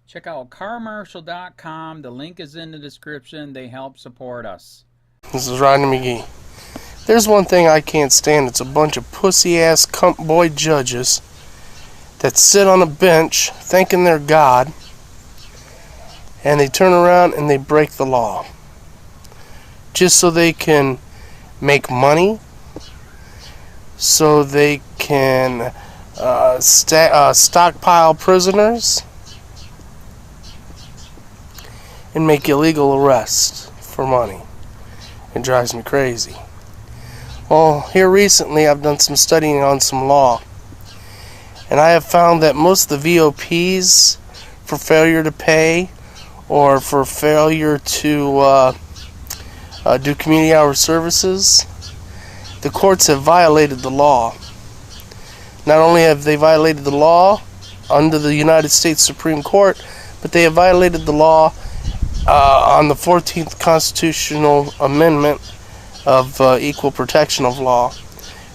Check out carmarshal.com. The link is in the description. They help support us. This is Rodney McGee. There's one thing I can't stand. It's a bunch of pussy-ass cunt boy judges that sit on a bench thinking they're God, and they turn around and they break the law just so they can make money, so they can stockpile prisoners and make illegal arrests for money. It drives me crazy. Well, here recently I've done some studying on some law, and I have found that most of the VOPs for failure to pay or for failure to do community hour services, the courts have violated the law. Not only have they violated the law under the United States Supreme Court, but they have violated the law on the 14th Constitutional Amendment of Equal Protection of Law,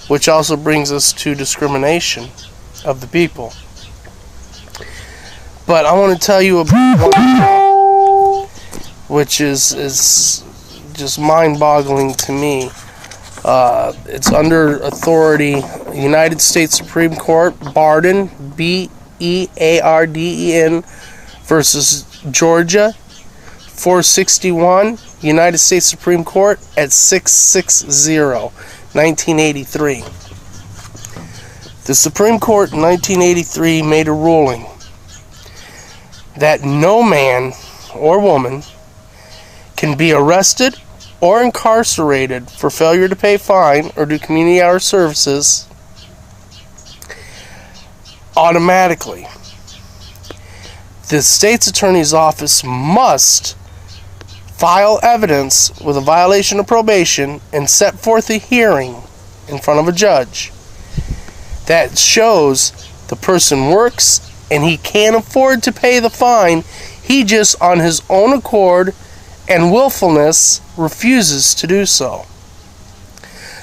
which also brings us to discrimination of the people. But I want to tell you about one which is just mind-boggling to me. It's under authority United States Supreme Court, Barden, B-E-A-R-D-E-N versus Georgia, 461, United States Supreme Court at 660, 1983. The Supreme Court in 1983 made a ruling that no man or woman can be arrested or incarcerated for failure to pay fine or do community hour services automatically. The state's attorney's office must file evidence with a violation of probation and set forth a hearing in front of a judge that shows the person works and he can't afford to pay the fine. He just on his own accord and willfulness refuses to do so.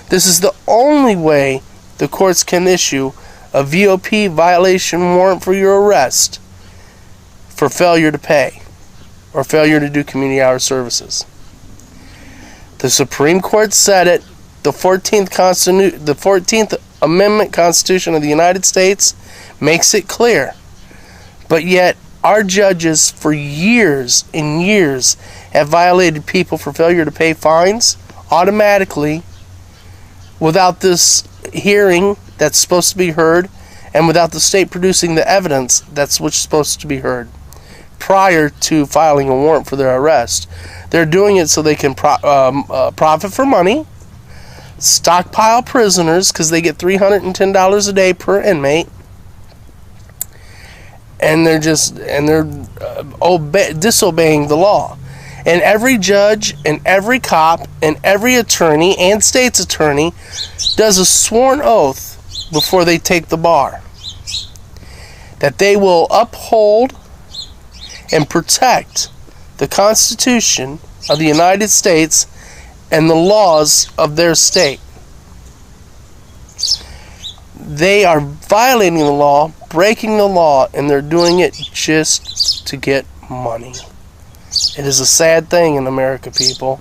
This is the only way the courts can issue a VOP violation warrant for your arrest for failure to pay or failure to do community hour services. The Supreme Court said it. The 14th Amendment Constitution of the United States makes it clear. But yet our judges for years and years have violated people for failure to pay fines automatically without this hearing that's supposed to be heard and without the state producing the evidence that's what's supposed to be heard prior to filing a warrant for their arrest. They're doing it so they can profit for money, stockpile prisoners because they get $310 a day per inmate, and they're disobeying the law. And every judge and every cop and every attorney and state's attorney does a sworn oath before they take the bar that they will uphold and protect the Constitution of the United States and the laws of their state. They are violating the law, breaking the law, and they're doing it just to get money. It is a sad thing in America, people.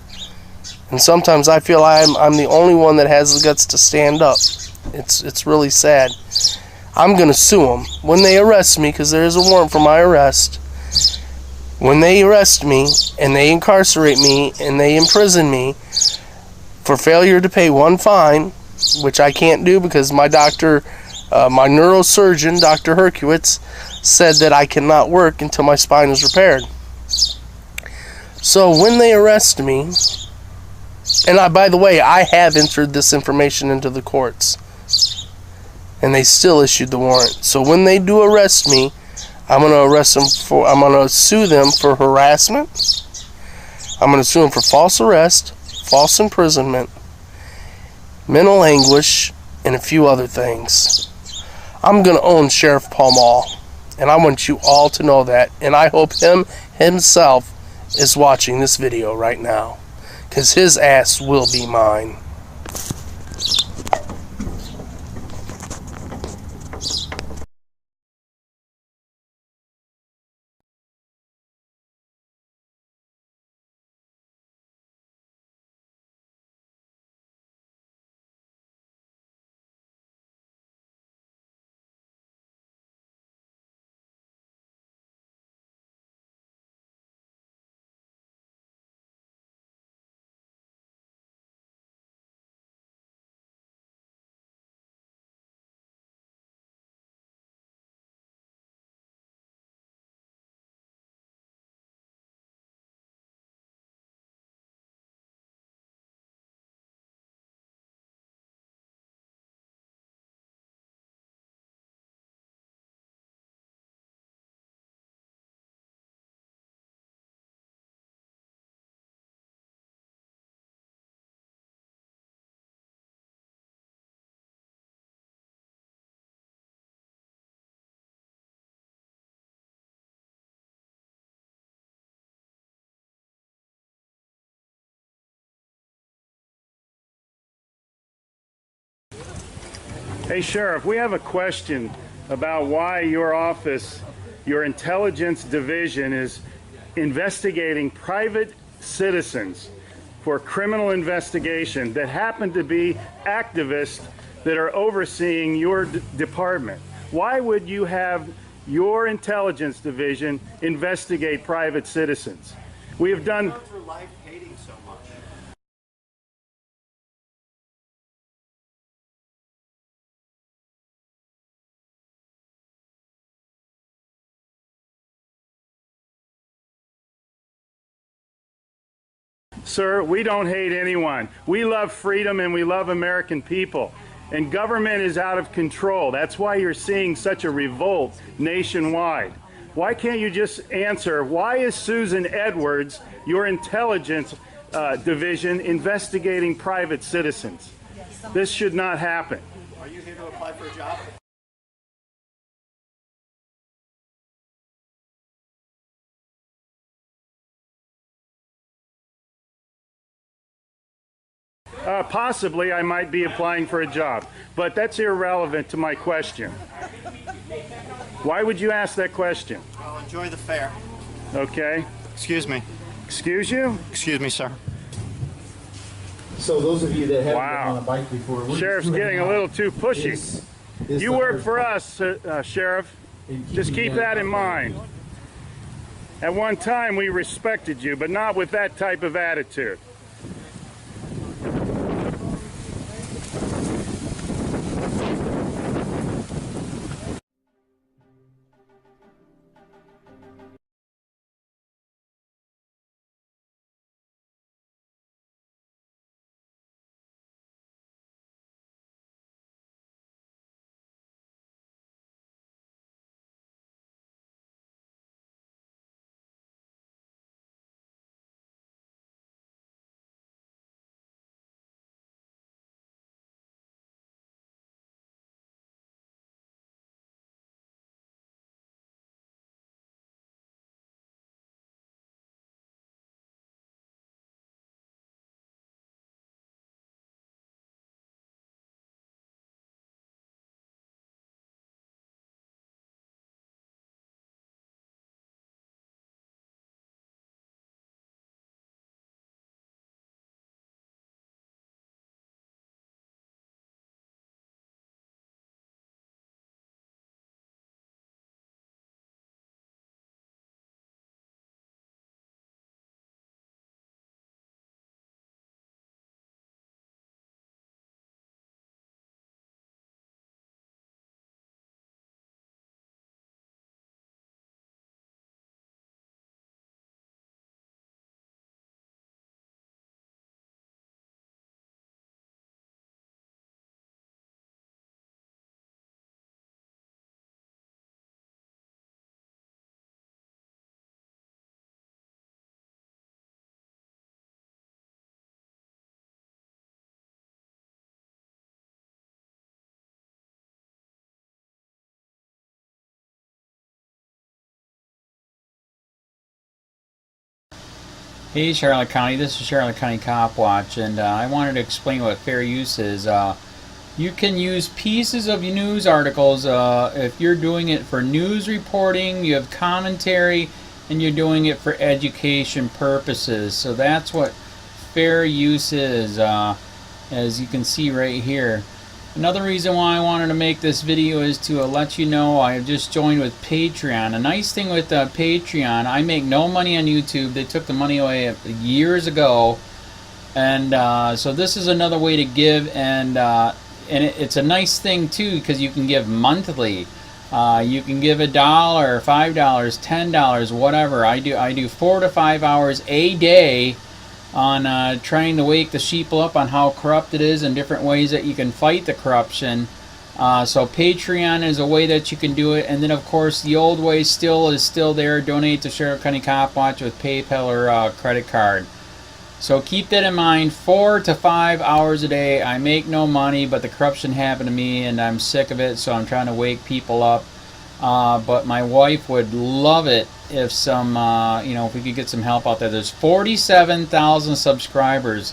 And sometimes I feel I'm the only one that has the guts to stand up. It's really sad. I'm going to sue them when they arrest me, because there is a warrant for my arrest. When they arrest me and they incarcerate me and they imprison me for failure to pay one fine, which I can't do because my doctor, my neurosurgeon, Dr. Herkowitz, said that I cannot work until my spine is repaired. So when they arrest me, and by the way, I have entered this information into the courts, and they still issued the warrant. So when they do arrest me, I'm going to sue them for harassment. I'm going to sue them for false arrest, false imprisonment, mental anguish, and a few other things. I'm going to own Sheriff PRUMMELL, and I want you all to know that. And I hope himself is watching this video right now, because his ass will be mine. Hey, Sheriff, we have a question about why your office, your intelligence division, is investigating private citizens for criminal investigation that happen to be activists that are overseeing your department. Why would you have your intelligence division investigate private citizens? We have done... for life hating so much. Sir, we don't hate anyone. We love freedom and we love American people. And government is out of control. That's why you're seeing such a revolt nationwide. Why can't you just answer, why is Susan Edwards, your intelligence division, investigating private citizens? This should not happen. Are you here to apply for a job? Possibly I might be applying for a job, but that's irrelevant to my question. Why would you ask that question? Well, enjoy the fair. Okay. Excuse me. Excuse you? Excuse me, sir. So those of you that haven't Wow. been on a bike before, we're Sheriff's just getting a little too pushy. is You the work hard for part. us, Sheriff. And Just keeping keep that in mind. At one time we respected you, but not with that type of attitude. Hey Charlotte County, this is Charlotte County Cop Watch, and I wanted to explain what fair use is. You can use pieces of news articles if you're doing it for news reporting, you have commentary, and you're doing it for education purposes. So that's what fair use is, as you can see right here. Another reason why I wanted to make this video is to let you know I have just joined with Patreon. A nice thing with Patreon, I make no money on YouTube. They took the money away years ago, and so this is another way to give, and it's a nice thing too because you can give monthly. You can give $1, $5, $10, whatever. I do 4 to 5 hours a day on trying to wake the sheeple up on how corrupt it is and different ways that you can fight the corruption. So Patreon is a way that you can do it, and then of course the old way is still there. Donate to Sheriff County Cop Watch with PayPal or credit card. So keep that in mind. 4 to 5 hours a day. I make no money, but the corruption happened to me and I'm sick of it, so I'm trying to wake people up. But my wife would love it if if we could get some help out there. There's 47,000 subscribers.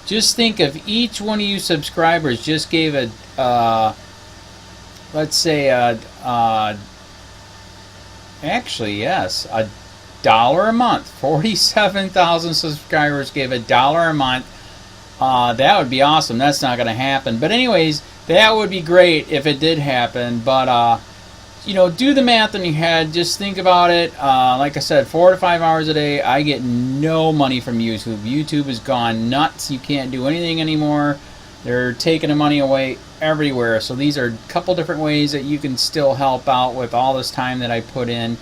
Just think if each one of you subscribers just gave a let's say, actually, yes, $1 a month. 47,000 subscribers gave $1 a month. That would be awesome. That's not going to happen. But anyways, that would be great if it did happen. But, you know, do the math in your head. Just think about it. Like I said, 4 to 5 hours a day. I get no money from YouTube. YouTube has gone nuts. You can't do anything anymore. They're taking the money away everywhere. So these are a couple different ways that you can still help out with all this time that I put in.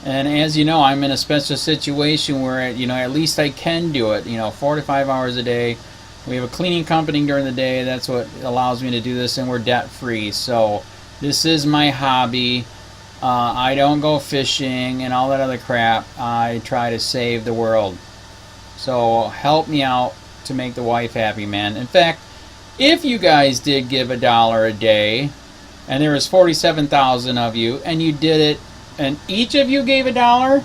And as you know, I'm in a special situation where, you know, at least I can do it. You know, 4 to 5 hours a day. We have a cleaning company during the day. That's what allows me to do this, and we're debt free. So this is my hobby. I don't go fishing and all that other crap. I try to save the world. So help me out to make the wife happy, man. In fact, if you guys did give $1 a day, and there was 47,000 of you, and you did it, and each of you gave $1,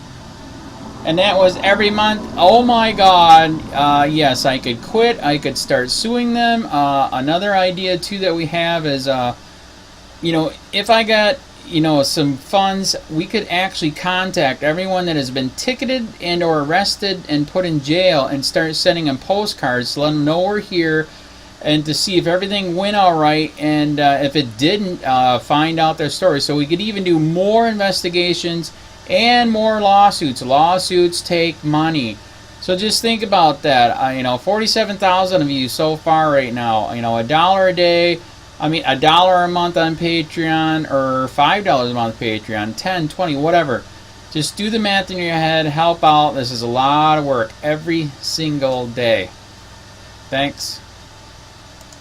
and that was every month, oh my God, yes, I could quit. I could start suing them. Another idea, too, that we have is, you know, if I got, you know, some funds, we could actually contact everyone that has been ticketed and or arrested and put in jail and start sending them postcards to let them know we're here, and to see if everything went all right, and if it didn't, find out their story. So we could even do more investigations and more lawsuits. Lawsuits take money. So just think about that. You know, 47,000 of you so far right now. You know, $1 a day. I mean, $1 a month on Patreon, or $5 a month Patreon, 10, 20, whatever. Just do the math in your head. Help out. This is a lot of work every single day. Thanks.